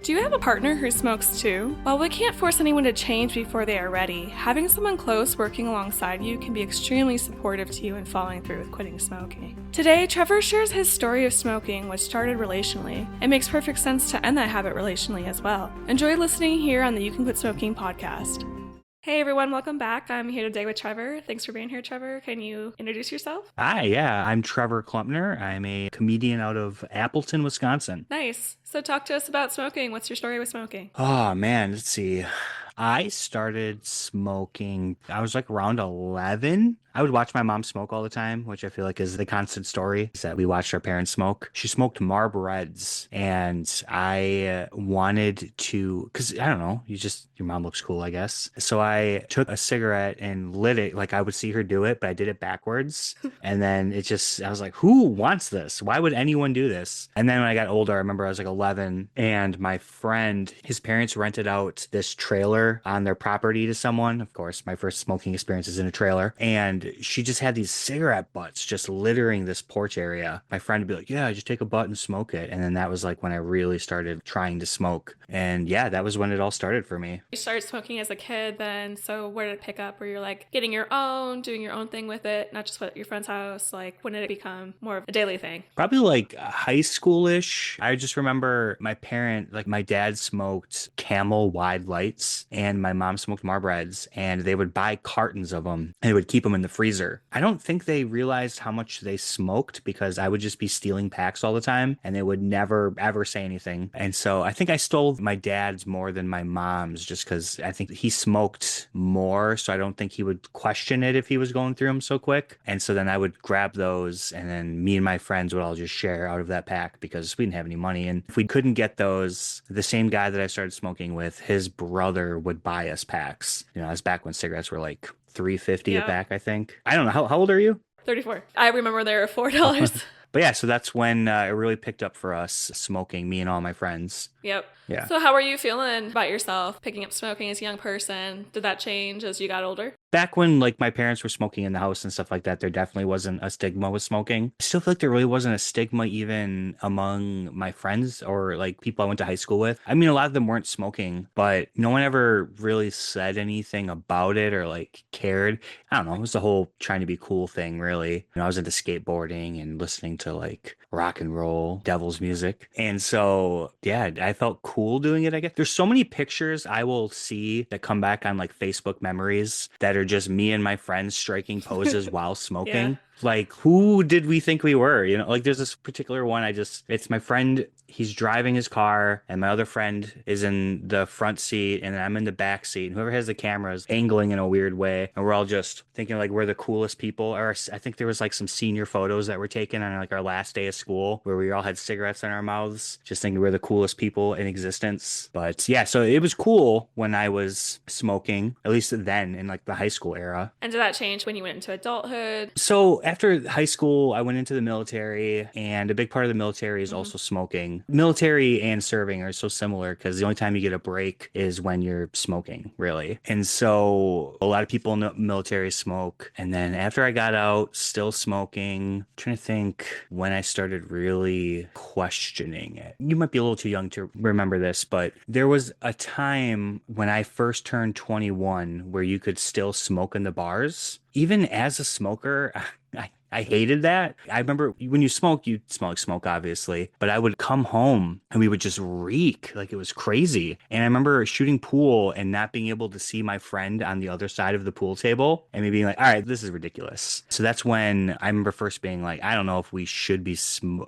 Do you have a partner who smokes too? While we can't force anyone to change before they are ready, having someone close working alongside you can be extremely supportive to you in following through with quitting smoking. Today, Trevor shares his story of smoking, which started relationally. It makes perfect sense to end that habit relationally as well. Enjoy listening here on the You Can Quit Smoking podcast. Hey everyone, welcome back. I'm here today with Trevor. Thanks for being here, Trevor. Can you introduce yourself? Hi, yeah, I'm Trevor Clumpner. I'm a comedian out of Appleton, Wisconsin. Nice. So talk to us about smoking. What's your story with smoking? Oh man, let's see. I started smoking, I was like around 11. I would watch my mom smoke all the time, which I feel like is the constant story, is that we watched our parents smoke. She smoked Marb Reds, and I wanted to, because I don't know, your mom looks cool, I guess. So I took a cigarette and lit it. Like I would see her do it, but I did it backwards. And then I was like, who wants this? Why would anyone do this? And then when I got older, I remember I was like 11, and my friend, his parents rented out this trailer on their property to someone. Of course, my first smoking experience is in a trailer. And she just had these cigarette butts just littering this porch area. My friend would be like, yeah, just take a butt and smoke it. And then that was like when I really started trying to smoke. And yeah, that was when it all started for me. You started smoking as a kid then, so where did it pick up? Where you're like getting your own, doing your own thing with it, not just at your friend's house? Like when did it become more of a daily thing? Probably like high schoolish. I just remember my dad smoked Camel wide lights and my mom smoked Marb Reds, and they would buy cartons of them and they would keep them in the freezer. I don't think they realized how much they smoked because I would just be stealing packs all the time and they would never ever say anything. And so I think I stole my dad's more than my mom's just because I think he smoked more. So I don't think he would question it if he was going through them so quick. And so then I would grab those, and then me and my friends would all just share out of that pack because we didn't have any money. And if we couldn't get those, the same guy that I started smoking with, his brother would buy us packs. You know, that's back when cigarettes were like $3.50 a pack, I think. I don't know. How old are you? 34. I remember they were $4. But yeah, so that's when it really picked up for us, smoking, me and all my friends. Yep. Yeah. So how were you feeling about yourself picking up smoking as a young person? Did that change as you got older? Back when like my parents were smoking in the house and stuff like that, there definitely wasn't a stigma with smoking. I still feel like there really wasn't a stigma even among my friends or like people I went to high school with. I mean, a lot of them weren't smoking, but no one ever really said anything about it or like cared. I don't know. It was the whole trying to be cool thing, really. You know, I was into skateboarding and listening to like rock and roll, devil's music. And so, yeah, I felt cool doing it, I guess. There's so many pictures I will see that come back on like Facebook memories that are just me and my friends striking poses while smoking. Yeah. Like, who did we think we were? You know, like there's this particular one. It's my friend. He's driving his car and my other friend is in the front seat and I'm in the back seat. And whoever has the camera is angling in a weird way. And we're all just thinking like we're the coolest people. Or I think there was like some senior photos that were taken on like our last day of school where we all had cigarettes in our mouths, just thinking we're the coolest people in existence. But yeah, so it was cool when I was smoking, at least then in like the high school era. And did that change when you went into adulthood? So after high school, I went into the military, and a big part of the military is also smoking. Military and serving are so similar because the only time you get a break is when you're smoking, really. And so a lot of people in the military smoke. And then after I got out, still smoking. I'm trying to think when I started really questioning it. You might be a little too young to remember this, but there was a time when I first turned 21 where you could still smoke in the bars. Even as a smoker, I hated that. I remember when you smoke, you smell like smoke, obviously, but I would come home and we would just reek like it was crazy. And I remember shooting pool and not being able to see my friend on the other side of the pool table and me being like, all right, this is ridiculous. So that's when I remember first being like, I don't know if we should be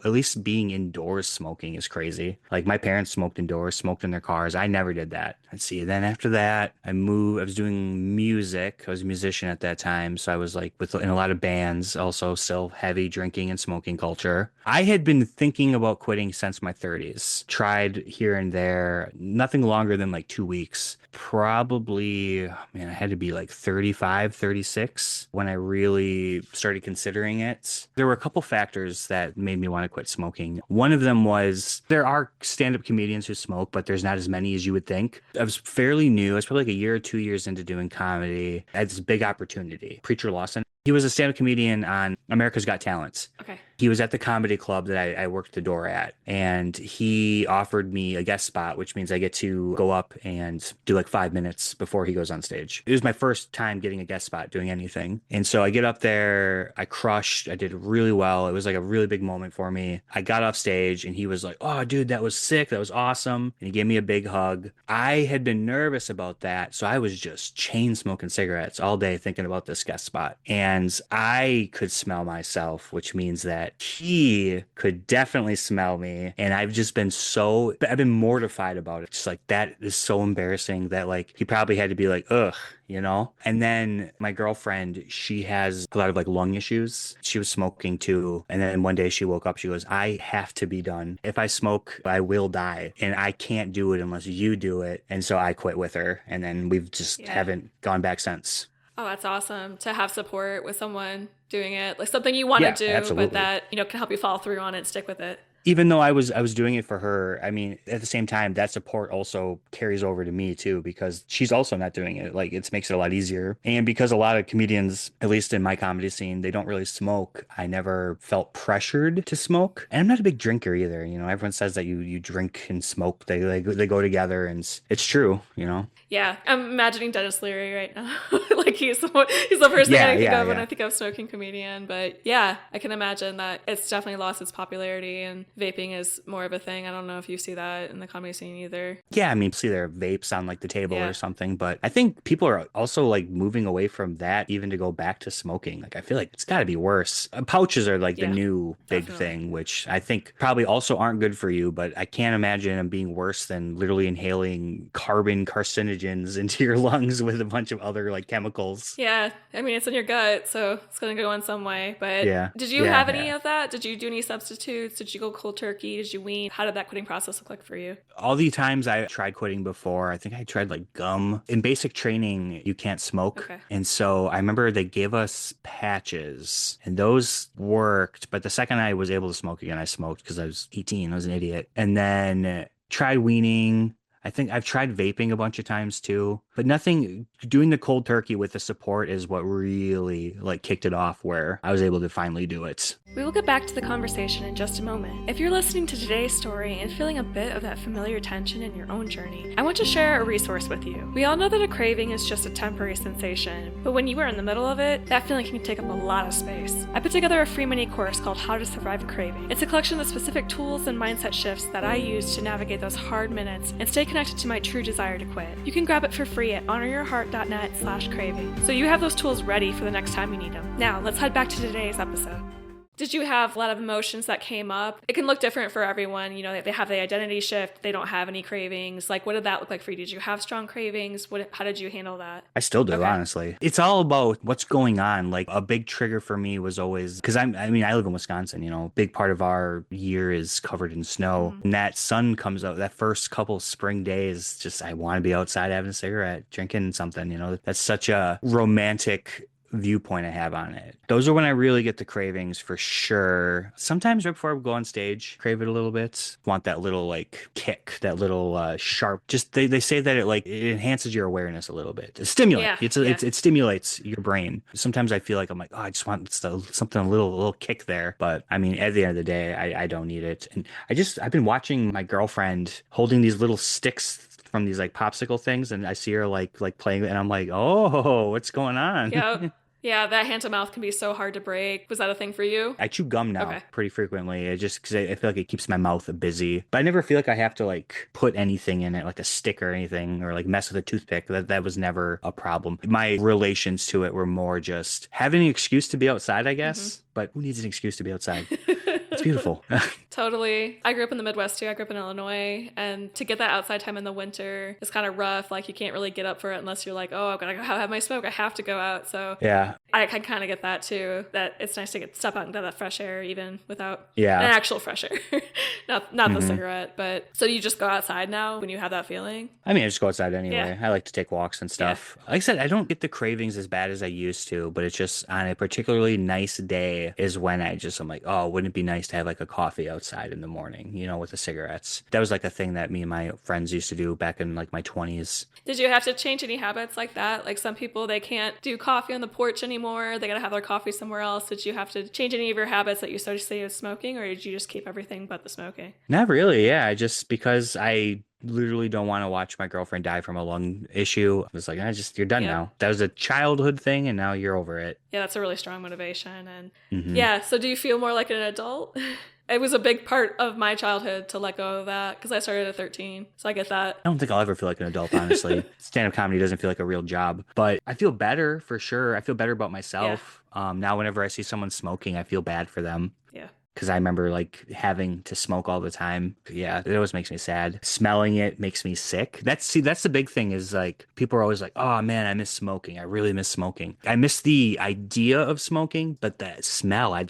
at least being indoors smoking is crazy. Like my parents smoked indoors, smoked in their cars. I never did that. Let's see. Then after that, I was doing music. I was a musician at that time. So I was like in a lot of bands, also still heavy drinking and smoking culture. I had been thinking about quitting since my 30s. Tried here and there, nothing longer than like 2 weeks. Probably, man, I had to be like 35, 36 when I really started considering it. There were a couple factors that made me want to quit smoking. One of them was there are stand-up comedians who smoke, but there's not as many as you would think. I was fairly new. I was probably like a year or 2 years into doing comedy. I had this big opportunity. Preacher Lawson. He was a stand-up comedian on America's Got Talent. Okay. He was at the comedy club that I worked the door at, and he offered me a guest spot, which means I get to go up and do like 5 minutes before he goes on stage. It was my first time getting a guest spot doing anything. And so I get up there, I crushed, I did really well. It was like a really big moment for me. I got off stage and he was like, "Oh, dude, that was sick. That was awesome." And he gave me a big hug. I had been nervous about that. So I was just chain smoking cigarettes all day thinking about this guest spot. And I could smell myself, which means that he could definitely smell me. And I've been mortified about it. Just like, that is so embarrassing that like he probably had to be like, ugh, you know? And then my girlfriend, she has a lot of like lung issues. She was smoking too. And then one day she woke up, she goes, "I have to be done. If I smoke, I will die. And I can't do it unless you do it." And so I quit with her. And then we've just haven't gone back since. Oh, that's awesome to have support with someone doing it. Like something you want to do, absolutely. but that, can help you follow through on it and stick with it. Even though I was doing it for her, I mean, at the same time, that support also carries over to me too, because she's also not doing it. Like, it makes it a lot easier. And because a lot of comedians, at least in my comedy scene, they don't really smoke, I never felt pressured to smoke. And I'm not a big drinker either. Everyone says that you drink and smoke. They go together, and it's true, Yeah, I'm imagining Dennis Leary right now. Like he's the first thing I think of when I think of smoking comedian. But yeah, I can imagine that it's definitely lost its popularity and vaping is more of a thing. I don't know if you see that in the comedy scene either. Yeah, I mean, see their vapes on like the table or something, but I think people are also like moving away from that even to go back to smoking. Like, I feel like it's got to be worse. Pouches are like the new big thing, which I think probably also aren't good for you, but I can't imagine them being worse than literally inhaling carbon carcinogens into your lungs with a bunch of other like chemicals. Yeah, I mean, it's in your gut, so it's going to go in some way. But did you have any of that? Did you do any substitutes? Did you go cold turkey? Did you wean? How did that quitting process look like for you? All the times I tried quitting before, I think I tried like gum. In basic training, you can't smoke. Okay. And so I remember they gave us patches and those worked. But the second I was able to smoke again, I smoked because I was 18. I was an idiot. And then tried weaning. I think I've tried vaping a bunch of times too, but nothing. Doing the cold turkey with the support is what really like kicked it off, where I was able to finally do it. We will get back to the conversation in just a moment. If you're listening to today's story and feeling a bit of that familiar tension in your own journey, I want to share a resource with you. We all know that a craving is just a temporary sensation, but when you are in the middle of it, that feeling can take up a lot of space. I put together a free mini course called How to Survive a Craving. It's a collection of specific tools and mindset shifts that I use to navigate those hard minutes and stay connected to my true desire to quit. You can grab it for free at honoryourheart.net/craving, so you have those tools ready for the next time you need them. Now, let's head back to today's episode. Did you have a lot of emotions that came up? It can look different for everyone. They have the identity shift. They don't have any cravings. Like, what did that look like for you? Did you have strong cravings? How did you handle that? I still do, honestly. It's all about what's going on. Like, a big trigger for me was always, because I live in Wisconsin, big part of our year is covered in snow. And that sun comes out, that first couple spring days, just, I want to be outside having a cigarette, drinking something, that's such a romantic viewpoint I have on it. Those are when I really get the cravings for sure. Sometimes right before I go on stage, crave it a little bit. Want that little like kick, that little sharp. Just they say that it enhances your awareness a little bit. It stimulates. It stimulates your brain. Sometimes I feel like I'm like, oh, I just want something a little kick there. But I mean, at the end of the day, I don't need it. And I've been watching my girlfriend holding these little sticks from these like popsicle things, and I see her like playing, and I'm like, oh, what's going on? Yeah, that hand to mouth can be so hard to break. Was that a thing for you? I chew gum now pretty frequently. Just because I feel like it keeps my mouth busy. But I never feel like I have to like put anything in it, like a stick or anything, or like mess with a toothpick. That was never a problem. My relations to it were more just having an excuse to be outside, I guess. But who needs an excuse to be outside? It's beautiful. Totally. I grew up in the Midwest too. I grew up in Illinois, and to get that outside time in the winter is kind of rough. Like, you can't really get up for it unless you're like, oh, I'm gonna go have my smoke. I have to go out. So yeah, I can kind of get that too. That it's nice to step out into that fresh air, even without an actual fresh air, not the cigarette. But so you just go outside now when you have that feeling? I mean, I just go outside anyway. I like to take walks and stuff. Like I said, I don't get the cravings as bad as I used to, but it's just on a particularly nice day is when I'm like, oh, wouldn't it be nice nice to have like a coffee outside in the morning, you know, with the cigarettes. That was like a thing that me and my friends used to do back in like my 20s. Did you have to change any habits like that? Like some people, they can't do coffee on the porch anymore. They gotta have their coffee somewhere else. Did you have to change any of your habits that you associated with smoking, or did you just keep everything but the smoking? Not really. Yeah. Just because I literally don't want to watch my girlfriend die from a lung issue. I was like, you're done Yep. now. That was a childhood thing and now you're over it. Yeah, that's a really strong motivation. And Hmm. yeah, so do you feel more like an adult? It was a big part of my childhood to let go of that because I started at 13. So I get that. I don't think I'll ever feel like an adult, honestly. Stand-up comedy doesn't feel like a real job, but I feel better for sure. I feel better about Yeah. myself. Now, whenever I see someone smoking, I feel bad for them. Yeah. Because I remember like having to smoke all the time. Yeah, it always makes me sad. Smelling it makes me sick. That's the big thing is like people are always like, oh man, I miss smoking. I really miss smoking. I miss the idea of smoking, but that smell, I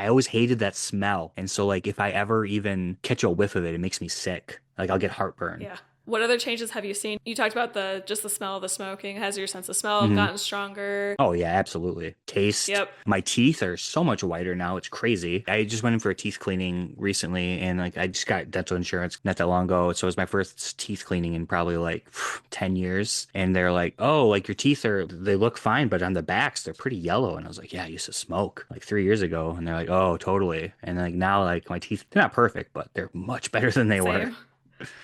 always hated that smell. And so like if I ever even catch a whiff of it, it makes me sick. Like I'll get heartburn. Yeah. What other changes have you seen? You talked about the smell of the smoking. Has your sense of smell gotten stronger? Oh yeah, absolutely. Taste. Yep. My teeth are so much whiter now. It's crazy. I just went in for a teeth cleaning recently and like I just got dental insurance not that long ago. So it was my first teeth cleaning in probably like 10 years. And they're like, oh, like your teeth they look fine, but on the backs, they're pretty yellow. And I was like, yeah, I used to smoke like 3 years ago. And they're like, oh, totally. And like now like my teeth, they're not perfect, but they're much better than they were. Same.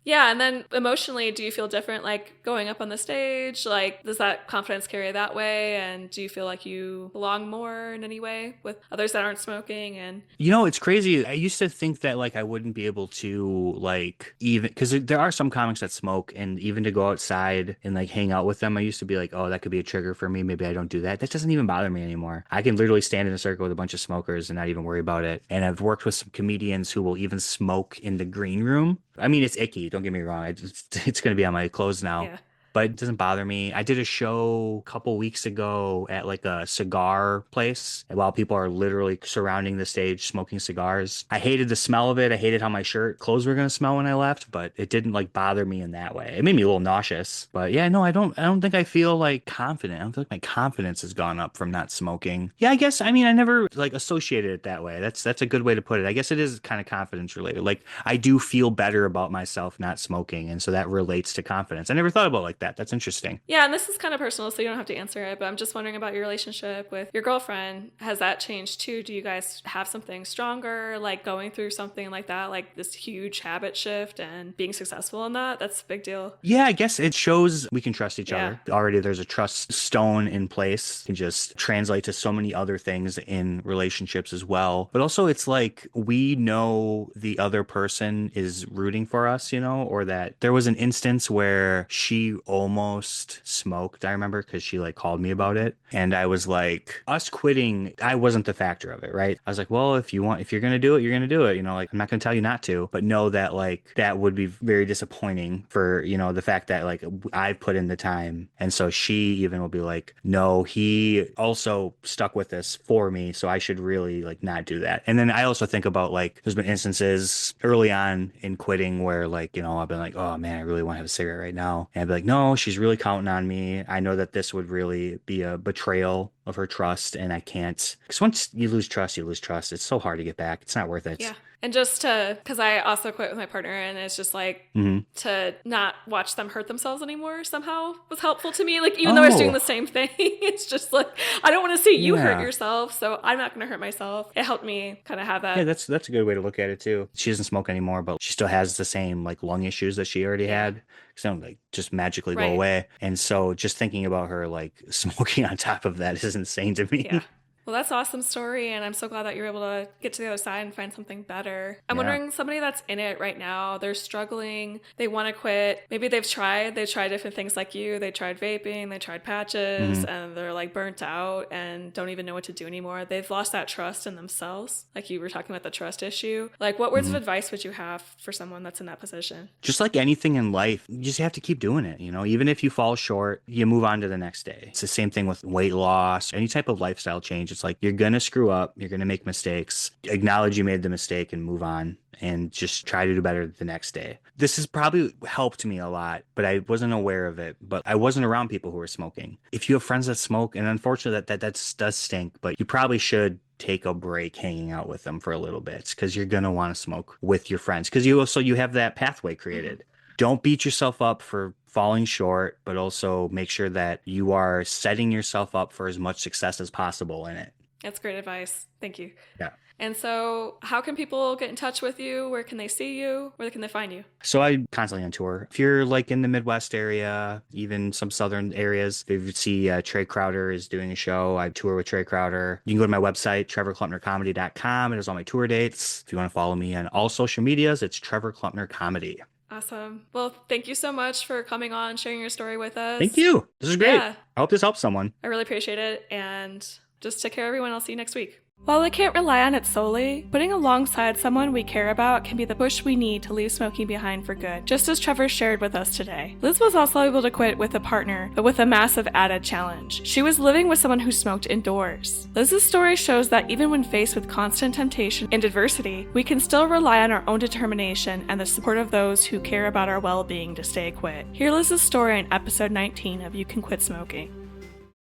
Yeah, and then emotionally, do you feel different like going up on the stage? Like, does that confidence carry that way? And do you feel like you belong more in any way with others that aren't smoking? And You know, it's crazy. I used to think that like I wouldn't be able to like even because there are some comics that smoke and even to go outside and like hang out with them, I used to be like, oh, that could be a trigger for me. Maybe I don't do that. That doesn't even bother me anymore. I can literally stand in a circle with a bunch of smokers and not even worry about it. And I've worked with some comedians who will even smoke in the green room. I mean, it's icky. Don't get me wrong. It's going to be on my clothes now. yeah. But it doesn't bother me. I did a show a couple weeks ago at like a cigar place while people are literally surrounding the stage smoking cigars. I hated the smell of it. I hated how my clothes were going to smell when I left, but it didn't like bother me in that way. It made me a little nauseous. But yeah, no, I don't think I feel like confident. I don't feel like my confidence has gone up from not smoking. Yeah, I guess I mean I never like associated it that way. That's a good way to put it. I guess it is kind of confidence related. Like I do feel better about myself not smoking, and so that relates to confidence. I never thought about it like that. That's interesting. Yeah, and this is kind of personal, so you don't have to answer it, but I'm just wondering about your relationship with your girlfriend. Has that changed too? Do you guys have something stronger, like going through something like that, like this huge habit shift and being successful in that? That's a big deal. Yeah, I guess it shows we can trust each Yeah. other. Already there's a trust stone in place. It can just translate to so many other things in relationships as well. But also it's like we know the other person is rooting for us, you know, or that there was an instance where she almost smoked, I remember, because she like called me about it. And I was like, us quitting, I wasn't the factor of it, right? I was like, well, if you're going to do it, you're going to do it. You know, like I'm not going to tell you not to, but know that like that would be very disappointing for, you know, the fact that like I've put in the time. And so she even will be like, no, he also stuck with this for me. So I should really like not do that. And then I also think about like, there's been instances early on in quitting where like, you know, I've been like, oh man, I really want to have a cigarette right now. And I'd be like, no, she's really counting on me. I know that this would really be a betrayal of her trust and I can't, because once you lose trust, you lose trust. It's so hard to get back. It's not worth it. Yeah. And just because I also quit with my partner, and it's just like to not watch them hurt themselves anymore somehow was helpful to me. Like, even though I was doing the same thing, it's just like, I don't want to see you hurt yourself, so I'm not going to hurt myself. It helped me kind of have that. Yeah, that's a good way to look at it too. She doesn't smoke anymore, but she still has the same like lung issues that she already had. So they don't like just magically go away. And so just thinking about her like smoking on top of that is insane to me. Yeah. Well, that's an awesome story, and I'm so glad that you're able to get to the other side and find something better. I'm wondering, somebody that's in it right now, they're struggling, they want to quit. Maybe they've tried different things like you. They tried vaping, they tried patches, and they're like burnt out and don't even know what to do anymore. They've lost that trust in themselves. Like you were talking about the trust issue. Like, what words of advice would you have for someone that's in that position? Just like anything in life, you just have to keep doing it. You know, even if you fall short, you move on to the next day. It's the same thing with weight loss, any type of lifestyle change. It's It's like, you're going to screw up. You're going to make mistakes. Acknowledge you made the mistake and move on and just try to do better the next day. This has probably helped me a lot, but I wasn't aware of it. But I wasn't around people who were smoking. If you have friends that smoke, and unfortunately that does stink, but you probably should take a break hanging out with them for a little bit, because you're going to want to smoke with your friends, because you have that pathway created. Don't beat yourself up for falling short, but also make sure that you are setting yourself up for as much success as possible in it. That's great advice. Thank you. Yeah. And so how can people get in touch with you? Where can they see you? Where can they find you? So I'm constantly on tour. If you're like in the Midwest area, even some southern areas, if you see Trey Crowder is doing a show, I tour with Trey Crowder. You can go to my website, trevorclumpnercomedy.com. It has all my tour dates. If you want to follow me on all social medias, it's Trevor Clumpner Comedy. Awesome. Well, thank you so much for coming on, sharing your story with us. Thank you. This is great. Yeah. I hope this helps someone. I really appreciate it. And just take care, everyone. I'll see you next week. While we can't rely on it solely, putting alongside someone we care about can be the push we need to leave smoking behind for good, just as Trevor shared with us today. Liz was also able to quit with a partner, but with a massive added challenge. She was living with someone who smoked indoors. Liz's story shows that even when faced with constant temptation and adversity, we can still rely on our own determination and the support of those who care about our well-being to stay quit. Hear Liz's story in episode 19 of You Can Quit Smoking.